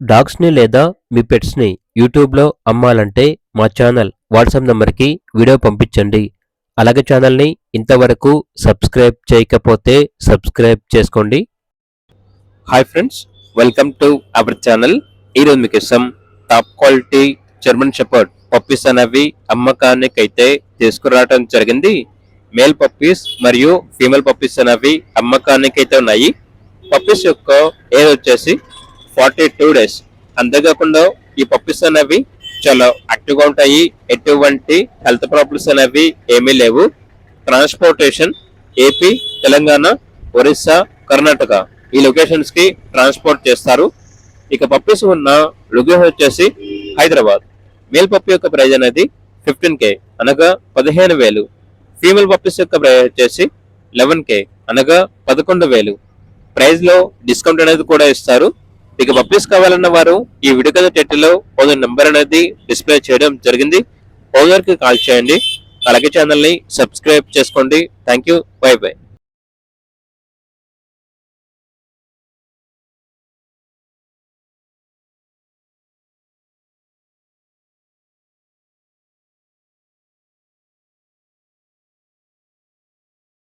డాగ్స్‌ని లేదా మీ పెట్స్‌ని యూట్యూబ్‌లో అమ్మాలంటే మా ఛానల్ వాట్సాప్ నంబర్‌కి వీడియో పంపించండి. అలాగే ఛానల్‌ని ఇంతవరకు సబ్స్క్రైబ్ చేయకపోతే సబ్స్క్రైబ్ చేసుకోండి. Hi friends, welcome to our channel. ఈరోజు మీకోసం top quality German shepherd puppies అనేవి అమ్మకానికైతే తీసుకురావడం జరిగింది. మేల్ పప్పీస్ మరియు ఫీమేల్ పప్పీస్ అనేవి అమ్మకానికైతే ఉన్నాయి. పప్పీస్ యొక్క ఏజ్ వచ్చేసి 42 డేస్. అంతేకాకుండా ఈ పప్పీస్ అనేవి చాలా యాక్టివ్గా ఉంటాయి. ఎటువంటి హెల్త్ ప్రాబ్లమ్స్ అనేవి ఏమీ లేవు. ట్రాన్స్పోర్టేషన్ ఏపీ, తెలంగాణ, ఒరిస్సా, కర్ణాటక ఈ లొకేషన్స్ కి ట్రాన్స్పోర్ట్ చేస్తారు. ఇక పప్పీస్ ఉన్న లొకేషన్ వచ్చేసి హైదరాబాద్. మేల్ పప్పీ యొక్క ప్రైజ్ అనేది 15K అనగా 15,000. ఫీమేల్ పప్పీస్ యొక్క ప్రైజ్ వచ్చేసి 11K అనగా 11,000. ప్రైజ్ లో డిస్కౌంట్ అనేది కూడా ఇస్తారు. ఇక పప్పీస్ కావాలన్న వారు ఈ వీడియో కింద టైటిల్లో ఓనర్ నెంబర్ అనేది డిస్ప్లే చేయడం జరిగింది. ఓనర్ కి కాల్ చేయండి. అలాగే ఛానల్ ని సబ్స్క్రైబ్ చేసుకోండి. Thank you. By by.